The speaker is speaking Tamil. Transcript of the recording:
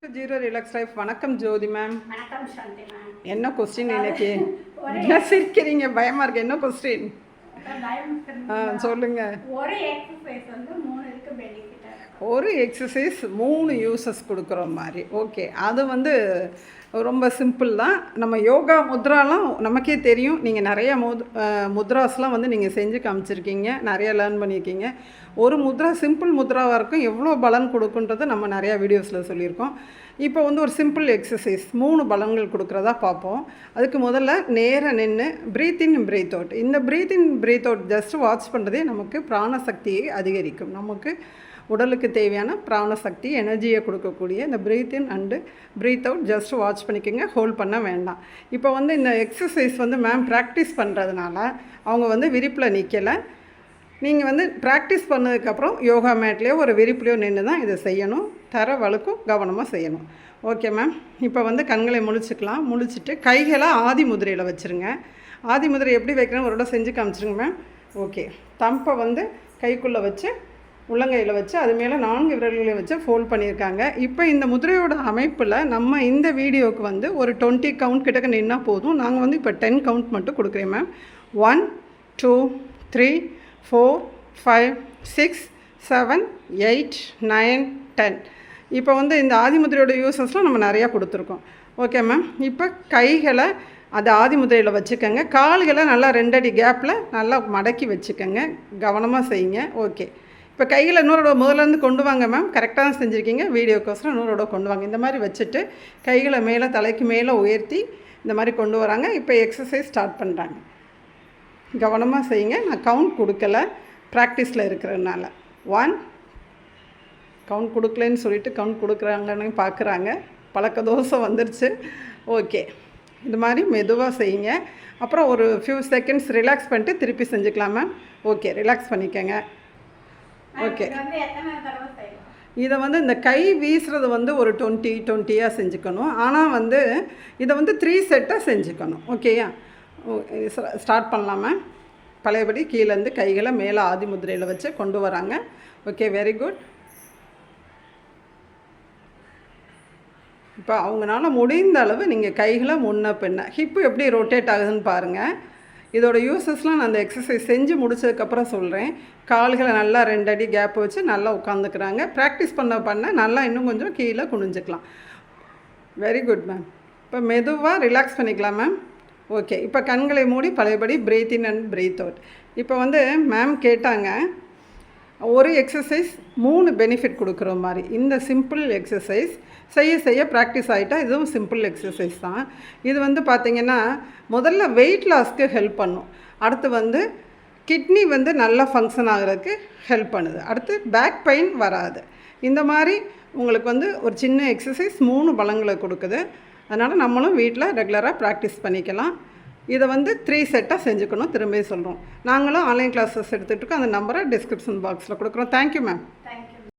Zero relax life. வணக்கம் ஜோதி மேம். வணக்கம் சாந்தி மேம். என்ன கொஸ்டின் இன்னைக்கு? என்ன சிரிக்கிறீங்க? பயமா இருக்கு. என்ன கொஸ்டின் சொல்லுங்க. ஒரு எக்ஸசைஸ் வந்து 3 இருக்கு பெனிஃபிட்டா. ஒரு எக்ஸசைஸ் 3 யூசஸ் கொடுக்குற மாதிரி. ஓகே, அது வந்து ரொம்ப சிம்பிள் தான். நம்ம யோகா முத்ராலாம் நமக்கே தெரியும். நீங்கள் நிறைய முத்ராஸ்லாம் வந்து நீங்கள் செஞ்சு காமிச்சிருக்கீங்க, நிறைய லேர்ன் பண்ணியிருக்கீங்க. ஒரு முத்ரா சிம்பிள் முத்ராவாக இருக்கும், எவ்வளோ பலன் கொடுக்குன்றதை நம்ம நிறையா வீடியோஸில் சொல்லியிருக்கோம். இப்போ வந்து ஒரு சிம்பிள் எக்ஸசைஸ் 3 பலன்கள் கொடுக்குறதா பார்ப்போம். அதுக்கு முதல்ல நேராக நின்று ப்ரீத் இன் ப்ரீத் அவுட். இந்த breathe in breathe out just watch பண்ணுறதே நமக்கு பிராணசக்தியை அதிகரிக்கும். நமக்கு உடலுக்கு தேவையான பிராணசக்தி எனர்ஜியை கொடுக்கக்கூடிய இந்த breathe in and breathe out just watch பண்ணிக்கோங்க, ஹோல்ட் பண்ண வேண்டாம். இப்போ வந்து இந்த எக்ஸசைஸ் வந்து மேம் ப்ராக்டிஸ் பண்ணுறதுனால அவங்க வந்து விரிப்பில் நிற்கலை. நீங்கள் வந்து ப்ராக்டிஸ் பண்ணதுக்கப்புறம் யோகா மேட்லேயோ ஒரு விரிப்புலையோ நின்று தான் இதை செய்யணும். தர வழுக்கும் கவனமாக செய்யணும். Okay ma'am. இப்போ வந்து கண்களை முழிச்சிக்கலாம். முழிச்சிட்டு கைகளை ஆதி முதிரையில் வச்சுருங்க. ஆதி முதிரை எப்படி வைக்கணும் ஒரு இடம் செஞ்சு காமிச்சிருங்க மேம். ஓகே, தம்பை வந்து கைக்குள்ளே வச்சு உள்ளங்கையில் வச்சு அது மேலே 4 விரல்களை வச்சு ஃபோல்ட் பண்ணியிருக்காங்க. இப்போ இந்த முதிரையோட அமைப்பில் நம்ம இந்த வீடியோவுக்கு வந்து ஒரு 20 கவுண்ட் கிட்டக்க நின்னால் போதும். நாங்கள் வந்து இப்போ 10 கவுண்ட் மட்டும் கொடுக்குறேன் மேம். 1 2 3 4 5 6 7 8 9 10. இப்போ வந்து இந்த ஆதிமுதிரையோட யூசஸ்லாம் நம்ம நிறையா கொடுத்துருக்கோம். Okay ma'am. இப்போ கைகளை அது ஆதிமுதிரையில் வச்சுக்கோங்க. கால்களை நல்லா 2 அடி கேப்பில் நல்லா மடக்கி வச்சுக்கோங்க. கவனமாக செய்யுங்க. ஓகே, இப்போ கையில் இன்னொரு முதலேருந்து கொண்டு வாங்க மேம். கரெக்டாக தான் செஞ்சுருக்கீங்க. வீடியோக்கோசரம் இன்னொரு கொண்டு வாங்க. இந்த மாதிரி வச்சுட்டு கைகளை மேலே தலைக்கு மேலே உயர்த்தி இந்த மாதிரி கொண்டு வராங்க. இப்போ எக்ஸசைஸ் ஸ்டார்ட் பண்ணுறாங்க. கவனமாக செய்யுங்க. நான் கவுண்ட் கொடுக்கல, ப்ராக்டிஸில் இருக்கிறதுனால. 1 கவுண்ட் கொடுக்கலன்னு சொல்லிட்டு கவுண்ட் கொடுக்குறாங்கன்னு பார்க்குறாங்க. பழக்க தோசை வந்துருச்சு. ஓகே, இது மாதிரி மெதுவாக செய்யுங்க. அப்புறம் ஒரு ஃபியூ செகண்ட்ஸ் ரிலாக்ஸ் பண்ணிட்டு திருப்பி செஞ்சுக்கலாம் மேம். ஓகே, ரிலாக்ஸ் பண்ணிக்கோங்க. ஓகே, இதை வந்து இந்த கை வீசுறது வந்து ஒரு 20 செஞ்சுக்கணும். ஆனால் வந்து இதை வந்து 3 செட்டாக செஞ்சுக்கணும். ஓகேயா? ஸ்டார்ட் பண்ணலாமா? பழையபடி கீழேருந்து கைகளை மேலே ஆதி முதிரையில் வச்சு கொண்டு வராங்க. Okay, very good. இப்போ அவங்களால முடிந்த அளவு நீங்கள் கைகளை முன்ன பின்ன ஹிப்பு எப்படி ரொட்டேட் ஆகுதுன்னு பாருங்கள். இதோட யூசஸ்லாம் நான் அந்த எக்ஸசைஸ் செஞ்சு முடிச்சதுக்கப்புறம் சொல்கிறேன். கால்களை நல்லா 2 அடி கேப் வச்சு நல்லா உட்காந்துக்கிறாங்க. ப்ராக்டிஸ் பண்ண நல்லா இன்னும் கொஞ்சம் கீழே குனிஞ்சிக்கலாம். Very good ma'am. இப்போ மெதுவாக ரிலாக்ஸ் பண்ணிக்கலாம் மேம். ஓகே, இப்போ கண்களை மூடி பழையபடி breathe in and breathe out. இப்போ வந்து மேம் கேட்டாங்க ஒரு எக்ஸசைஸ் 3 பெனிஃபிட் கொடுக்குற மாதிரி. இந்த சிம்பிள் எக்ஸசைஸ் செய்ய ப்ராக்டிஸ் ஆகிட்டா இதுவும் சிம்பிள் எக்ஸசைஸ் தான். இது வந்து பார்த்திங்கன்னா முதல்ல வெயிட் லாஸ்க்கு ஹெல்ப் பண்ணும். அடுத்து வந்து கிட்னி வந்து நல்லா ஃபங்க்ஷன் ஆகிறதுக்கு ஹெல்ப் பண்ணுது. அடுத்து பேக் பெயின் வராது. இந்த மாதிரி உங்களுக்கு வந்து ஒரு சின்ன எக்ஸசைஸ் 3 பலங்களை கொடுக்குது. அதனால் நம்மளும் வீட்டில் ரெகுலராக ப்ராக்டிஸ் பண்ணிக்கலாம். இதை வந்து 3 செட்டாக செஞ்சுக்கணும். திரும்பி சொல்கிறோம். நாங்களும் ஆன்லைன் கிளாஸஸ் எடுத்துகிட்டு இருக்கோம். அந்த நம்பரை டிஸ்கிரிப்ஷன் பாக்ஸில் கொடுக்குறோம். Thank you ma'am. தேங்க்யூ.